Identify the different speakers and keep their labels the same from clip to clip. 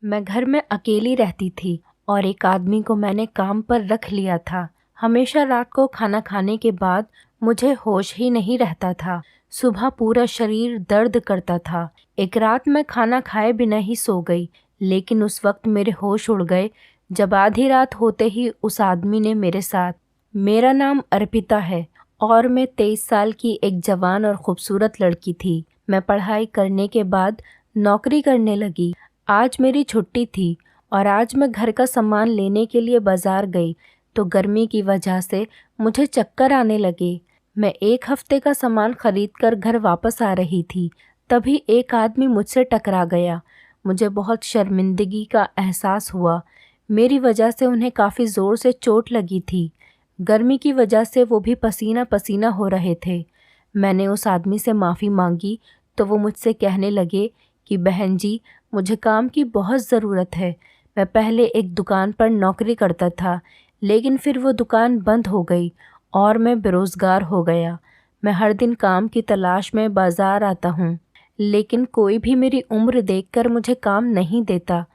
Speaker 1: मैं घर में अकेली रहती थी और एक आदमी को मैंने काम पर रख लिया था। हमेशा रात को खाना खाने के बाद मुझे होश ही नहीं रहता था। सुबह पूरा शरीर दर्द करता था। एक रात मैं खाना खाए बिना ही सो गई, लेकिन उस वक्त मेरे होश उड़ गए जब आधी रात होते ही उस आदमी ने मेरे साथ। मेरा नाम अर्पिता है और मैं 23 साल की एक जवान और खूबसूरत लड़की थी। मैं पढ़ाई करने के बाद नौकरी करने लगी। आज मेरी छुट्टी थी और आज मैं घर का सामान लेने के लिए बाजार गई तो गर्मी की वजह से मुझे चक्कर आने लगे। मैं एक हफ्ते का सामान खरीदकर घर वापस आ रही थी, तभी एक आदमी मुझसे टकरा गया। मुझे बहुत शर्मिंदगी का एहसास हुआ। मेरी वजह से उन्हें काफ़ी ज़ोर से चोट लगी थी। गर्मी की वजह से वो भी पसीना पसीना हो रहे थे। मैंने उस आदमी से माफ़ी मांगी तो वो मुझसे कहने लगे कि बहन जी, मुझे काम की बहुत ज़रूरत है। मैं पहले एक दुकान पर नौकरी करता था, लेकिन फिर वो दुकान बंद हो गई और मैं बेरोज़गार हो गया। मैं हर दिन काम की तलाश में बाज़ार आता हूँ, लेकिन कोई भी मेरी उम्र देखकर मुझे काम नहीं देता।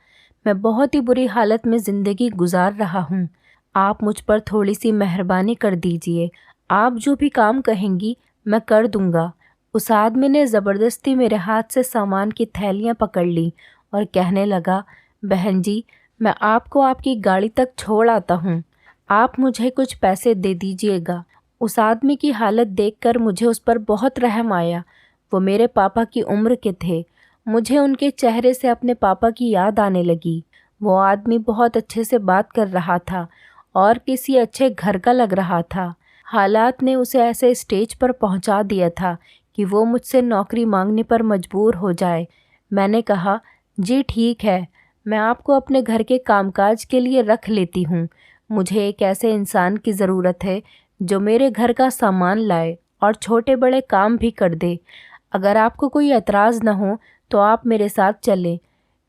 Speaker 1: मैं बहुत ही बुरी हालत में ज़िंदगी गुजार रहा हूँ। आप मुझ पर थोड़ी सी मेहरबानी कर दीजिए। आप जो भी काम कहेंगी मैं कर दूँगा। उस आदमी ने ज़बरदस्ती मेरे हाथ से सामान की थैलियाँ पकड़ ली और कहने लगा, बहन जी, मैं आपको आपकी गाड़ी तक छोड़ आता हूँ। आप मुझे कुछ पैसे दे दीजिएगा। उस आदमी की हालत देखकर मुझे उस पर बहुत रहम आया। वो मेरे पापा की उम्र के थे। मुझे उनके चेहरे से अपने पापा की याद आने लगी। वो आदमी बहुत अच्छे से बात कर रहा था और किसी अच्छे घर का लग रहा था। हालात ने उसे ऐसे स्टेज पर पहुंचा दिया था कि वो मुझसे नौकरी मांगने पर मजबूर हो जाए। मैंने कहा, जी ठीक है, मैं आपको अपने घर के कामकाज के लिए रख लेती हूँ। मुझे एक ऐसे इंसान की ज़रूरत है जो मेरे घर का सामान लाए और छोटे बड़े काम भी कर दे। अगर आपको कोई एतराज़ न हो तो आप मेरे साथ चलें।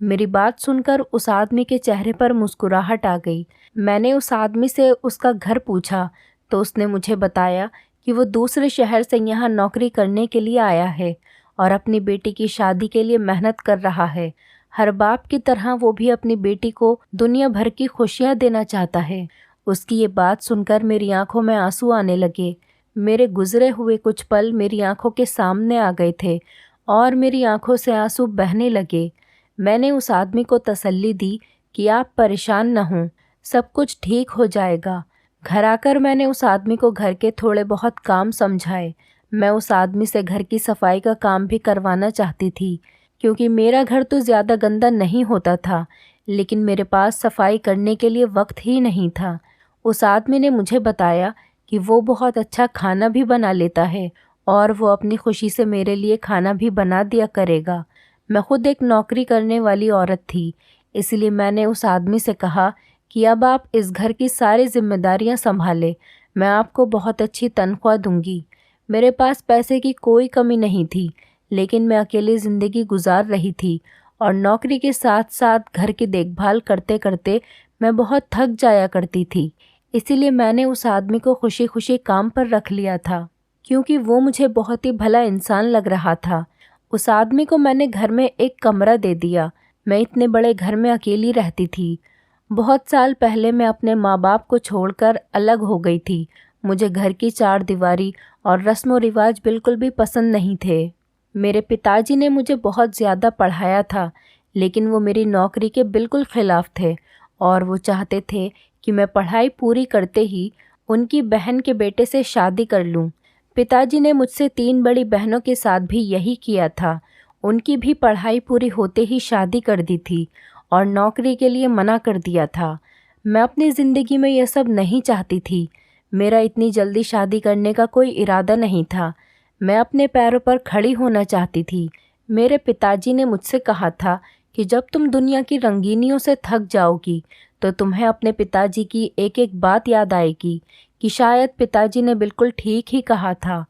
Speaker 1: मेरी बात सुनकर उस आदमी के चेहरे पर मुस्कुराहट आ गई। मैंने उस आदमी से उसका घर पूछा तो उसने मुझे बताया कि वो दूसरे शहर से यहाँ नौकरी करने के लिए आया है और अपनी बेटी की शादी के लिए मेहनत कर रहा है। हर बाप की तरह वो भी अपनी बेटी को दुनिया भर की खुशियाँ देना चाहता है। उसकी ये बात सुनकर मेरी आंखों में आंसू आने लगे। मेरे गुजरे हुए कुछ पल मेरी आंखों के सामने आ गए थे और मेरी आंखों से आंसू बहने लगे। मैंने उस आदमी को तसल्ली दी कि आप परेशान न हों, सब कुछ ठीक हो जाएगा। घर आकर मैंने उस आदमी को घर के थोड़े बहुत काम समझाए। मैं उस आदमी से घर की सफाई का काम भी करवाना चाहती थी, क्योंकि मेरा घर तो ज़्यादा गंदा नहीं होता था, लेकिन मेरे पास सफाई करने के लिए वक्त ही नहीं था। उस आदमी ने मुझे बताया कि वो बहुत अच्छा खाना भी बना लेता है और वो अपनी खुशी से मेरे लिए खाना भी बना दिया करेगा। मैं खुद एक नौकरी करने वाली औरत थी, इसलिए मैंने उस आदमी से कहा कि अब आप इस घर की सारी जिम्मेदारियां संभालें। मैं आपको बहुत अच्छी तनख्वाह दूंगी। मेरे पास पैसे की कोई कमी नहीं थी, लेकिन मैं अकेली ज़िंदगी गुजार रही थी और नौकरी के साथ साथ घर की देखभाल करते करते मैं बहुत थक जाया करती थी। इसीलिए मैंने उस आदमी को खुशी खुशी काम पर रख लिया था, क्योंकि वो मुझे बहुत ही भला इंसान लग रहा था। उस आदमी को मैंने घर में एक कमरा दे दिया। मैं इतने बड़े घर में अकेली रहती थी। बहुत साल पहले मैं अपने माँ बाप को छोड़कर अलग हो गई थी। मुझे घर की चार दीवारी और रस्म व रिवाज बिल्कुल भी पसंद नहीं थे। मेरे पिताजी ने मुझे बहुत ज़्यादा पढ़ाया था, लेकिन वो मेरी नौकरी के बिल्कुल ख़िलाफ़ थे और वो चाहते थे कि मैं पढ़ाई पूरी करते ही उनकी बहन के बेटे से शादी कर लूं। पिताजी ने मुझसे 3 बड़ी बहनों के साथ भी यही किया था। उनकी भी पढ़ाई पूरी होते ही शादी कर दी थी और नौकरी के लिए मना कर दिया था। मैं अपनी ज़िंदगी में यह सब नहीं चाहती थी। मेरा इतनी जल्दी शादी करने का कोई इरादा नहीं था। मैं अपने पैरों पर खड़ी होना चाहती थी। मेरे पिताजी ने मुझसे कहा था कि जब तुम दुनिया की रंगीनियों से थक जाओगी तो तुम्हें अपने पिताजी की एक एक बात याद आएगी, कि शायद पिताजी ने बिल्कुल ठीक ही कहा था।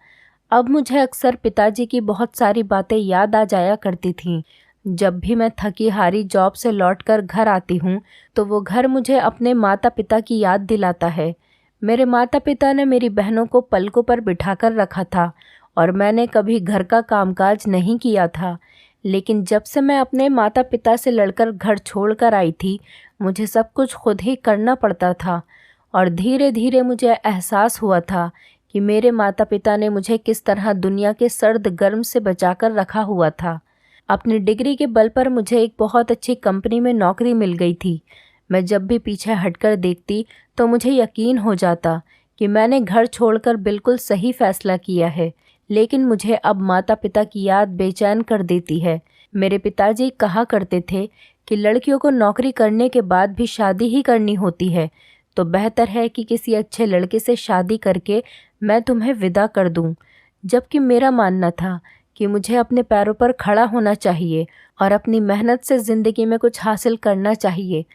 Speaker 1: अब मुझे अक्सर पिताजी की बहुत सारी बातें याद आ जाया करती थीं। जब भी मैं थकी हारी जॉब से लौटकर घर आती हूँ तो वो घर मुझे अपने माता पिता की याद दिलाता है। मेरे माता पिता ने मेरी बहनों को पलकों पर बिठाकर रखा था और मैंने कभी घर का कामकाज नहीं किया था, लेकिन जब से मैं अपने माता पिता से लड़कर घर छोड़कर आई थी, मुझे सब कुछ खुद ही करना पड़ता था और धीरे धीरे मुझे एहसास हुआ था कि मेरे माता पिता ने मुझे किस तरह दुनिया के सर्द गर्म से बचाकर रखा हुआ था। अपनी डिग्री के बल पर मुझे एक बहुत अच्छी कंपनी में नौकरी मिल गई थी। मैं जब भी पीछे हटकर देखती तो मुझे यकीन हो जाता कि मैंने घर छोड़कर बिल्कुल सही फैसला किया है। लेकिन मुझे अब माता पिता की याद बेचैन कर देती है। मेरे पिताजी कहा करते थे कि लड़कियों को नौकरी करने के बाद भी शादी ही करनी होती है, तो बेहतर है कि किसी अच्छे लड़के से शादी करके मैं तुम्हें विदा कर दूं। जबकि मेरा मानना था कि मुझे अपने पैरों पर खड़ा होना चाहिए और अपनी मेहनत से ज़िंदगी में कुछ हासिल करना चाहिए।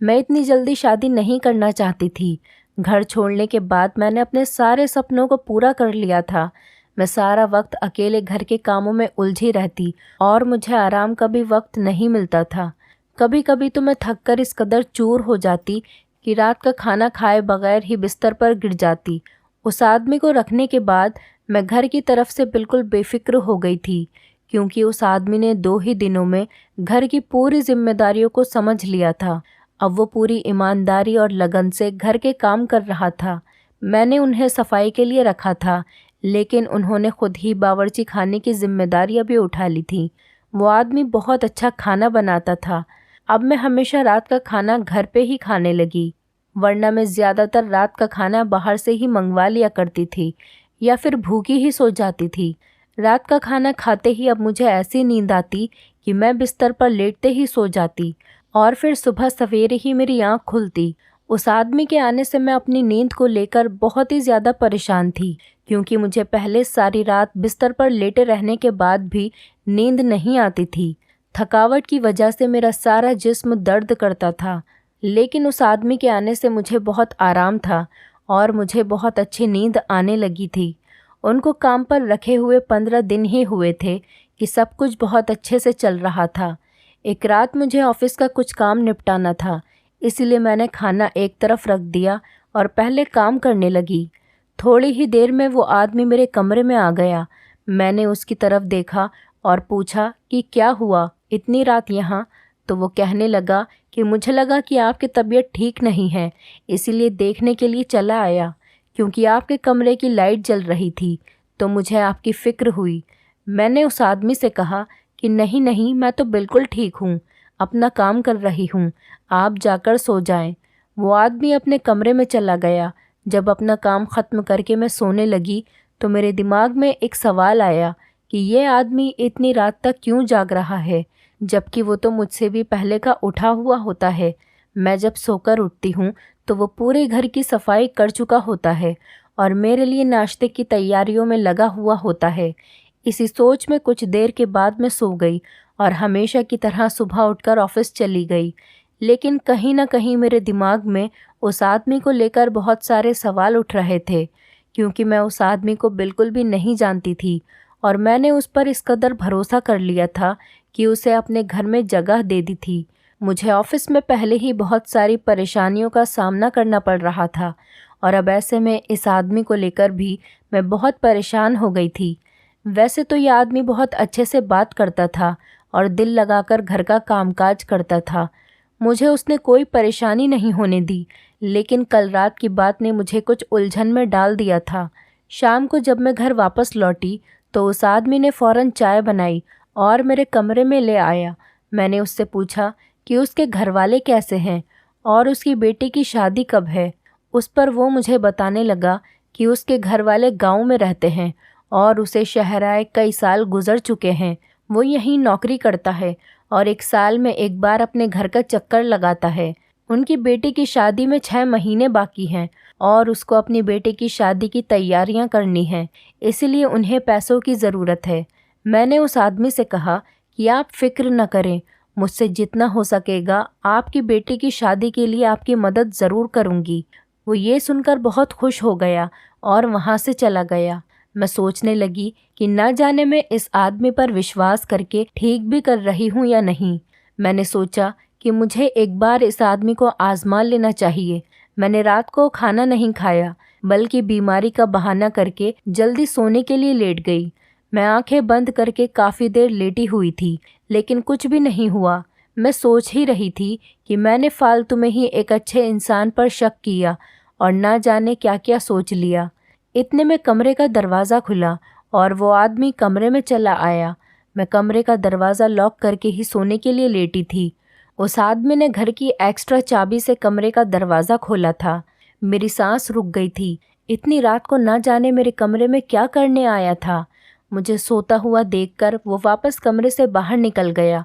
Speaker 1: मैं इतनी जल्दी शादी नहीं करना चाहती थी। घर छोड़ने के बाद मैंने अपने सारे सपनों को पूरा कर लिया था। मैं सारा वक्त अकेले घर के कामों में उलझी रहती और मुझे आराम का भी वक्त नहीं मिलता था। कभी कभी तो मैं थककर इस कदर चूर हो जाती कि रात का खाना खाए बगैर ही बिस्तर पर गिर जाती। उस आदमी को रखने के बाद मैं घर की तरफ से बिल्कुल बेफिक्र हो गई थी, क्योंकि उस आदमी ने 2 ही दिनों में घर की पूरी जिम्मेदारियों को समझ लिया था। अब वो पूरी ईमानदारी और लगन से घर के काम कर रहा था। मैंने उन्हें सफाई के लिए रखा था, लेकिन उन्होंने खुद ही बावर्ची खाने की जिम्मेदारियां भी उठा ली थी। वो आदमी बहुत अच्छा खाना बनाता था। अब मैं हमेशा रात का खाना घर पे ही खाने लगी, वरना मैं ज़्यादातर रात का खाना बाहर से ही मंगवा लिया करती थी या फिर भूखी ही सो जाती थी। रात का खाना खाते ही अब मुझे ऐसी नींद आती कि मैं बिस्तर पर लेटते ही सो जाती और फिर सुबह सवेरे ही मेरी आँख खुलती। उस आदमी के आने से मैं अपनी नींद को लेकर बहुत ही ज़्यादा परेशान थी, क्योंकि मुझे पहले सारी रात बिस्तर पर लेटे रहने के बाद भी नींद नहीं आती थी। थकावट की वजह से मेरा सारा जिस्म दर्द करता था। लेकिन उस आदमी के आने से मुझे बहुत आराम था और मुझे बहुत अच्छी नींद आने लगी थी। उनको काम पर रखे हुए 15 दिन ही हुए थे कि सब कुछ बहुत अच्छे से चल रहा था। एक रात मुझे ऑफिस का कुछ काम निपटाना था, इसलिए मैंने खाना एक तरफ रख दिया और पहले काम करने लगी। थोड़ी ही देर में वो आदमी मेरे कमरे में आ गया। मैंने उसकी तरफ देखा और पूछा कि क्या हुआ, इतनी रात यहाँ? तो वो कहने लगा कि मुझे लगा कि आपकी तबीयत ठीक नहीं है, इसीलिए देखने के लिए चला आया। क्योंकि आपके कमरे की लाइट जल रही थी तो मुझे आपकी फ़िक्र हुई। मैंने उस आदमी से कहा कि नहीं नहीं, मैं तो बिल्कुल ठीक हूँ, अपना काम कर रही हूँ, आप जाकर सो जाएं। वो आदमी अपने कमरे में चला गया। जब अपना काम ख़त्म करके मैं सोने लगी तो मेरे दिमाग में एक सवाल आया कि ये आदमी इतनी रात तक क्यों जाग रहा है, जबकि वो तो मुझसे भी पहले का उठा हुआ होता है। मैं जब सोकर उठती हूँ तो वो पूरे घर की सफाई कर चुका होता है और मेरे लिए नाश्ते की तैयारियों में लगा हुआ होता है। इसी सोच में कुछ देर के बाद मैं सो गई और हमेशा की तरह सुबह उठकर ऑफिस चली गई। लेकिन कहीं ना कहीं मेरे दिमाग में उस आदमी को लेकर बहुत सारे सवाल उठ रहे थे, क्योंकि मैं उस आदमी को बिल्कुल भी नहीं जानती थी और मैंने उस पर इस कदर भरोसा कर लिया था कि उसे अपने घर में जगह दे दी थी। मुझे ऑफिस में पहले ही बहुत सारी परेशानियों का सामना करना पड़ रहा था और अब ऐसे में इस आदमी को लेकर भी मैं बहुत परेशान हो गई थी। वैसे तो यह आदमी बहुत अच्छे से बात करता था और दिल लगाकर घर का कामकाज करता था। मुझे उसने कोई परेशानी नहीं होने दी, लेकिन कल रात की बात ने मुझे कुछ उलझन में डाल दिया था। शाम को जब मैं घर वापस लौटी तो उस आदमी ने फ़ौरन चाय बनाई और मेरे कमरे में ले आया। मैंने उससे पूछा कि उसके घरवाले कैसे हैं और उसकी बेटी की शादी कब है। उस पर वो मुझे बताने लगा कि उसके घरवाले गांव में रहते हैं और उसे शहर आए कई साल गुजर चुके हैं। वो यहीं नौकरी करता है और 1 साल में एक बार अपने घर का चक्कर लगाता है। उनकी बेटी की शादी में 6 महीने बाकी हैं और उसको अपनी बेटी की शादी की तैयारियां करनी हैं, इसलिए उन्हें पैसों की ज़रूरत है। मैंने उस आदमी से कहा कि आप फिक्र न करें, मुझसे जितना हो सकेगा आपकी बेटी की शादी के लिए आपकी मदद ज़रूर करूँगी। वो ये सुनकर बहुत खुश हो गया और वहाँ से चला गया। मैं सोचने लगी कि न जाने मैं इस आदमी पर विश्वास करके ठीक भी कर रही हूँ या नहीं। मैंने सोचा कि मुझे एक बार इस आदमी को आजमा लेना चाहिए। मैंने रात को खाना नहीं खाया, बल्कि बीमारी का बहाना करके जल्दी सोने के लिए लेट गई। मैं आंखें बंद करके काफ़ी देर लेटी हुई थी, लेकिन कुछ भी नहीं हुआ। मैं सोच ही रही थी कि मैंने फालतू में ही एक अच्छे इंसान पर शक किया और ना जाने क्या क्या सोच लिया। इतने में कमरे का दरवाज़ा खुला और वो आदमी कमरे में चला आया। मैं कमरे का दरवाज़ा लॉक करके ही सोने के लिए लेटी थी। उस आदमी ने घर की एक्स्ट्रा चाबी से कमरे का दरवाज़ा खोला था। मेरी सांस रुक गई थी। इतनी रात को ना जाने मेरे कमरे में क्या करने आया था। मुझे सोता हुआ देखकर वो वापस कमरे से बाहर निकल गया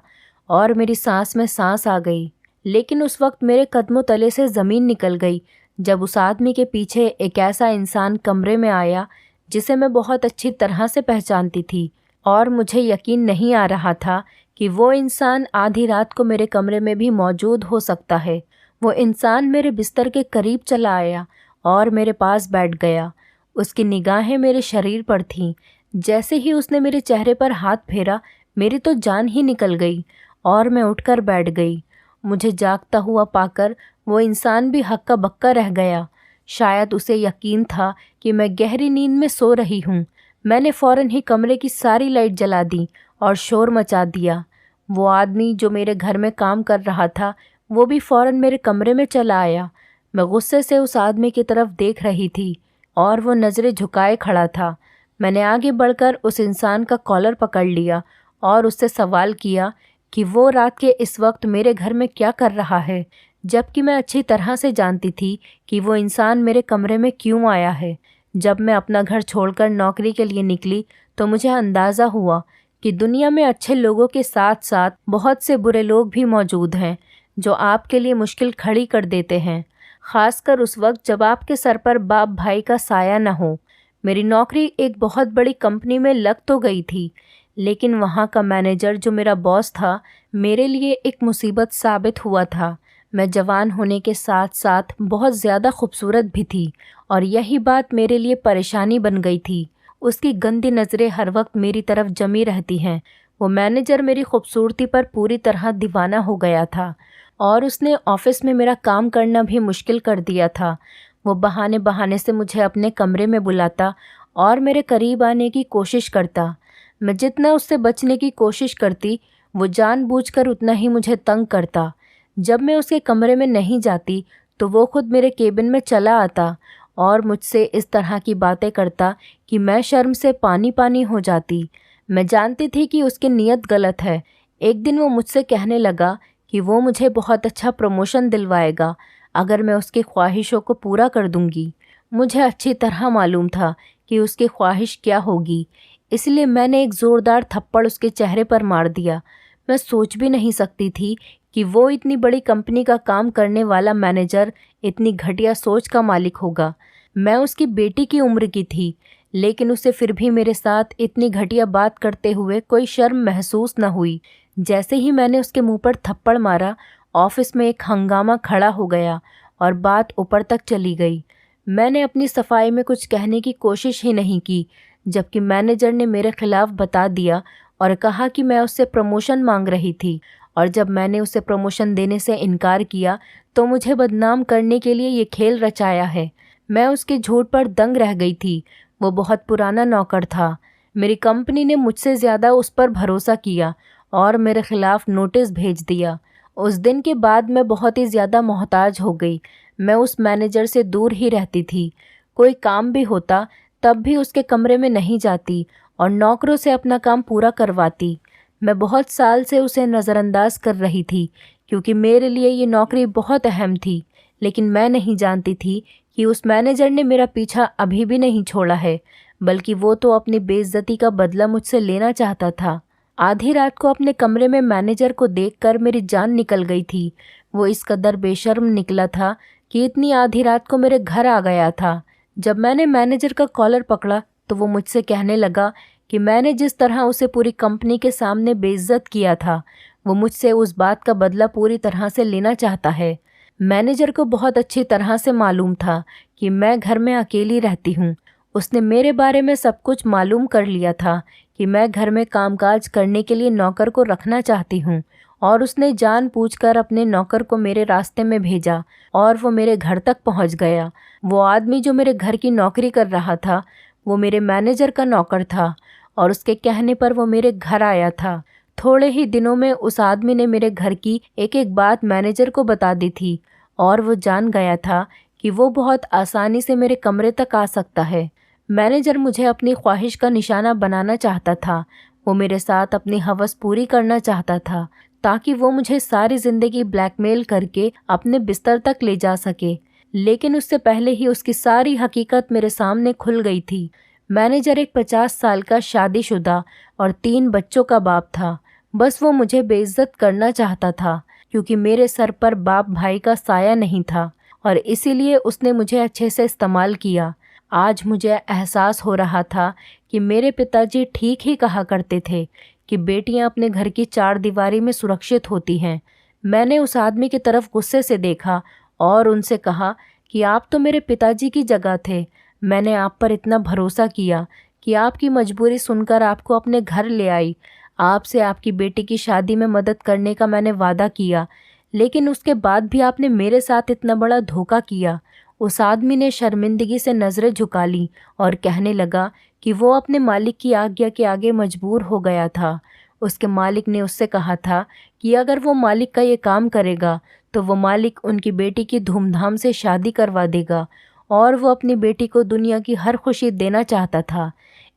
Speaker 1: और मेरी सांस में सांस आ गई। लेकिन उस वक्त मेरे कदमों तले से ज़मीन निकल गई जब उस आदमी के पीछे एक ऐसा इंसान कमरे में आया जिसे मैं बहुत अच्छी तरह से पहचानती थी, और मुझे यकीन नहीं आ रहा था कि वो इंसान आधी रात को मेरे कमरे में भी मौजूद हो सकता है। वो इंसान मेरे बिस्तर के करीब चला आया और मेरे पास बैठ गया। उसकी निगाहें मेरे शरीर पर थीं। जैसे ही उसने मेरे चेहरे पर हाथ फेरा, मेरी तो जान ही निकल गई और मैं उठकर बैठ गई। मुझे जागता हुआ पाकर वो इंसान भी हक्का बक्का रह गया। शायद उसे यकीन था कि मैं गहरी नींद में सो रही हूँ। मैंने फ़ौरन ही कमरे की सारी लाइट जला दी और शोर मचा दिया। वो आदमी जो मेरे घर में काम कर रहा था, वो भी फ़ौरन मेरे कमरे में चला आया। मैं गुस्से से उस आदमी की तरफ देख रही थी और वो नज़रें झुकाए खड़ा था। मैंने आगे बढ़कर उस इंसान का कॉलर पकड़ लिया और उससे सवाल किया कि वो रात के इस वक्त मेरे घर में क्या कर रहा है, जबकि मैं अच्छी तरह से जानती थी कि वो इंसान मेरे कमरे में क्यों आया है। जब मैं अपना घर छोड़कर नौकरी के लिए निकली तो मुझे अंदाज़ा हुआ कि दुनिया में अच्छे लोगों के साथ साथ बहुत से बुरे लोग भी मौजूद हैं जो आपके लिए मुश्किल खड़ी कर देते हैं, ख़ासकर उस वक्त जब आपके सर पर बाप भाई का साया न हो। मेरी नौकरी एक बहुत बड़ी कंपनी में लग तो गई थी, लेकिन वहाँ का मैनेजर जो मेरा बॉस था, मेरे लिए एक मुसीबत साबित हुआ था। मैं जवान होने के साथ साथ बहुत ज़्यादा खूबसूरत भी थी और यही बात मेरे लिए परेशानी बन गई थी। उसकी गंदी नज़रें हर वक्त मेरी तरफ जमी रहती हैं। वो मैनेजर मेरी खूबसूरती पर पूरी तरह दीवाना हो गया था और उसने ऑफिस में मेरा काम करना भी मुश्किल कर दिया था। वो बहाने बहाने से मुझे अपने कमरे में बुलाता और मेरे करीब आने की कोशिश करता। मैं जितना उससे बचने की कोशिश करती, वो जानबूझकर उतना ही मुझे तंग करता। जब मैं उसके कमरे में नहीं जाती तो वो खुद मेरे केबिन में चला आता और मुझसे इस तरह की बातें करता कि मैं शर्म से पानी पानी हो जाती। मैं जानती थी कि उसकी नीयत गलत है। एक दिन वो मुझसे कहने लगा कि वो मुझे बहुत अच्छा प्रमोशन दिलवाएगा अगर मैं उसकी ख्वाहिशों को पूरा कर दूंगी। मुझे अच्छी तरह मालूम था कि उसकी ख्वाहिश क्या होगी, इसलिए मैंने एक ज़ोरदार थप्पड़ उसके चेहरे पर मार दिया। मैं सोच भी नहीं सकती थी कि वो इतनी बड़ी कंपनी का काम करने वाला मैनेजर इतनी घटिया सोच का मालिक होगा। मैं उसकी बेटी की उम्र की थी, लेकिन उसे फिर भी मेरे साथ इतनी घटिया बात करते हुए कोई शर्म महसूस न हुई। जैसे ही मैंने उसके मुंह पर थप्पड़ मारा, ऑफिस में एक हंगामा खड़ा हो गया और बात ऊपर तक चली गई। मैंने अपनी सफाई में कुछ कहने की कोशिश ही नहीं की, जबकि मैनेजर ने मेरे खिलाफ बता दिया और कहा कि मैं उससे प्रमोशन मांग रही थी, और जब मैंने उसे प्रमोशन देने से इनकार किया तो मुझे बदनाम करने के लिए ये खेल रचाया है। मैं उसके झूठ पर दंग रह गई थी। वो बहुत पुराना नौकर था। मेरी कंपनी ने मुझसे ज़्यादा उस पर भरोसा किया और मेरे खिलाफ नोटिस भेज दिया। उस दिन के बाद मैं बहुत ही ज़्यादा मोहताज हो गई। मैं उस मैनेजर से दूर ही रहती थी। कोई काम भी होता तब भी उसके कमरे में नहीं जाती और नौकरों से अपना काम पूरा करवाती। मैं बहुत साल से उसे नज़रअंदाज कर रही थी क्योंकि मेरे लिए ये नौकरी बहुत अहम थी, लेकिन मैं नहीं जानती थी कि उस मैनेजर ने मेरा पीछा अभी भी नहीं छोड़ा है, बल्कि वो तो अपनी बेइज्जती का बदला मुझसे लेना चाहता था। आधी रात को अपने कमरे में मैनेजर को देखकर मेरी जान निकल गई थी। वो इस कदर बेशर्म निकला था कि इतनी आधी रात को मेरे घर आ गया था। जब मैंने मैनेजर का कॉलर पकड़ा तो वो मुझसे कहने लगा कि मैंने जिस तरह उसे पूरी कंपनी के सामने बेइज्जत किया था, वो मुझसे उस बात का बदला पूरी तरह से लेना चाहता है। मैनेजर को बहुत अच्छी तरह से मालूम था कि मैं घर में अकेली रहती हूँ। उसने मेरे बारे में सब कुछ मालूम कर लिया था कि मैं घर में कामकाज करने के लिए नौकर को रखना चाहती हूँ, और उसने जानबूझकर अपने नौकर को मेरे रास्ते में भेजा और वो मेरे घर तक पहुँच गया। वो आदमी जो मेरे घर की नौकरी कर रहा था, वो मेरे मैनेजर का नौकर था और उसके कहने पर वो मेरे घर आया था। थोड़े ही दिनों में उस आदमी ने मेरे घर की एक एक बात मैनेजर को बता दी थी और वो जान गया था कि वो बहुत आसानी से मेरे कमरे तक आ सकता है। मैनेजर मुझे अपनी ख्वाहिश का निशाना बनाना चाहता था। वो मेरे साथ अपनी हवस पूरी करना चाहता था ताकि वो मुझे सारी ज़िंदगी ब्लैकमेल करके अपने बिस्तर तक ले जा सके। लेकिन उससे पहले ही उसकी सारी हकीकत मेरे सामने खुल गई थी। मैनेजर एक 50 साल का शादीशुदा और 3 बच्चों का बाप था। बस वो मुझे बेइज्जत करना चाहता था क्योंकि मेरे सर पर बाप भाई का साया नहीं था और इसीलिए उसने मुझे अच्छे से इस्तेमाल किया। आज मुझे एहसास हो रहा था कि मेरे पिताजी ठीक ही कहा करते थे कि बेटियां अपने घर की 4 दीवारी में सुरक्षित होती हैं। मैंने उस आदमी की तरफ गुस्से से देखा और उनसे कहा कि आप तो मेरे पिताजी की जगह थे। मैंने आप पर इतना भरोसा किया कि आपकी मजबूरी सुनकर आपको अपने घर ले आई। आपसे आपकी बेटी की शादी में मदद करने का मैंने वादा किया, लेकिन उसके बाद भी आपने मेरे साथ इतना बड़ा धोखा किया। उस आदमी ने शर्मिंदगी से नज़रें झुका ली और कहने लगा कि वो अपने मालिक की आज्ञा के आगे मजबूर हो गया था। उसके मालिक ने उससे कहा था कि अगर वो मालिक का ये काम करेगा तो वो मालिक उनकी बेटी की धूमधाम से शादी करवा देगा और वो अपनी बेटी को दुनिया की हर खुशी देना चाहता था।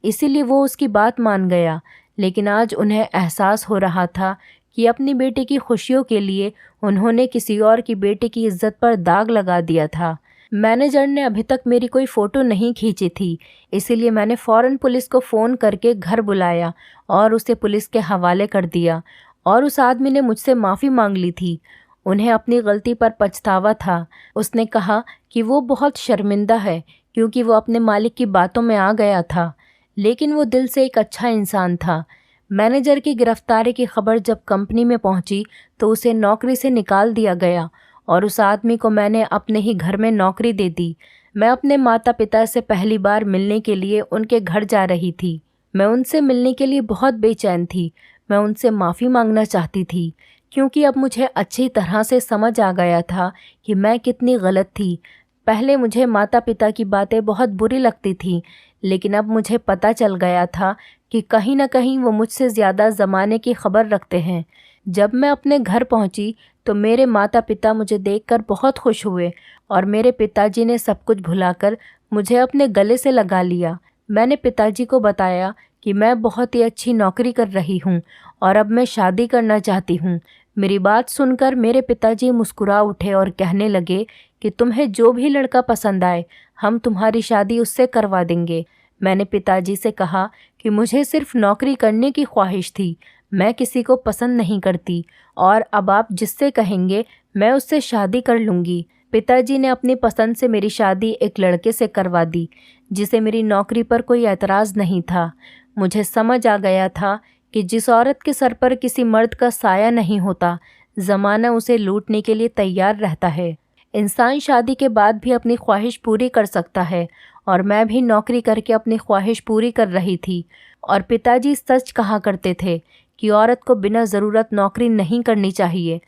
Speaker 1: इसीलिए वो उसकी बात मान गया। लेकिन आज उन्हें एहसास हो रहा था कि अपनी बेटी की खुशियों के लिए उन्होंने किसी और की बेटी की इज्जत पर दाग लगा दिया था। मैनेजर ने अभी तक मेरी कोई फ़ोटो नहीं खींची थी, इसीलिए मैंने फ़ौरन पुलिस को फ़ोन करके घर बुलाया और उसे पुलिस के हवाले कर दिया और उस आदमी ने मुझसे माफ़ी मांग ली थी। उन्हें अपनी गलती पर पछतावा था। उसने कहा कि वो बहुत शर्मिंदा है क्योंकि वो अपने मालिक की बातों में आ गया था, लेकिन वो दिल से एक अच्छा इंसान था। मैनेजर की गिरफ्तारी की खबर जब कंपनी में पहुंची तो उसे नौकरी से निकाल दिया गया और उस आदमी को मैंने अपने ही घर में नौकरी दे दी। मैं अपने माता पिता से पहली बार मिलने के लिए उनके घर जा रही थी। मैं उनसे मिलने के लिए बहुत बेचैन थी। मैं उनसे माफ़ी मांगना चाहती थी क्योंकि अब मुझे अच्छी तरह से समझ आ गया था कि मैं कितनी गलत थी। पहले मुझे माता पिता की बातें बहुत बुरी लगती थी, लेकिन अब मुझे पता चल गया था कि कहीं ना कहीं वो मुझसे ज़्यादा ज़माने की खबर रखते हैं। जब मैं अपने घर पहुंची तो मेरे माता पिता मुझे देखकर बहुत खुश हुए और मेरे पिताजी ने सब कुछ भुलाकर मुझे अपने गले से लगा लिया। मैंने पिताजी को बताया कि मैं बहुत ही अच्छी नौकरी कर रही हूँ और अब मैं शादी करना चाहती हूँ। मेरी बात सुनकर मेरे पिताजी मुस्कुरा उठे और कहने लगे कि तुम्हें जो भी लड़का पसंद आए हम तुम्हारी शादी उससे करवा देंगे। मैंने पिताजी से कहा कि मुझे सिर्फ नौकरी करने की ख्वाहिश थी, मैं किसी को पसंद नहीं करती और अब आप जिससे कहेंगे मैं उससे शादी कर लूँगी। पिताजी ने अपनी पसंद से मेरी शादी एक लड़के से करवा दी जिसे मेरी नौकरी पर कोई एतराज़ नहीं था। मुझे समझ आ गया था कि जिस औरत के सर पर किसी मर्द का साया नहीं होता, ज़माना उसे लूटने के लिए तैयार रहता है। इंसान शादी के बाद भी अपनी ख्वाहिश पूरी कर सकता है और मैं भी नौकरी करके अपनी ख्वाहिश पूरी कर रही थी। और पिताजी सच कहा करते थे कि औरत को बिना ज़रूरत नौकरी नहीं करनी चाहिए।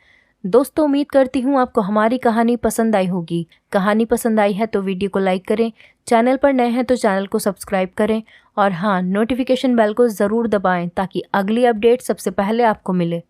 Speaker 1: दोस्तों, उम्मीद करती हूँ आपको हमारी कहानी पसंद आई होगी। कहानी पसंद आई है तो वीडियो को लाइक करें, चैनल पर नए हैं तो चैनल को सब्सक्राइब करें और हाँ, नोटिफिकेशन बेल को ज़रूर दबाएं ताकि अगली अपडेट सबसे पहले आपको मिले।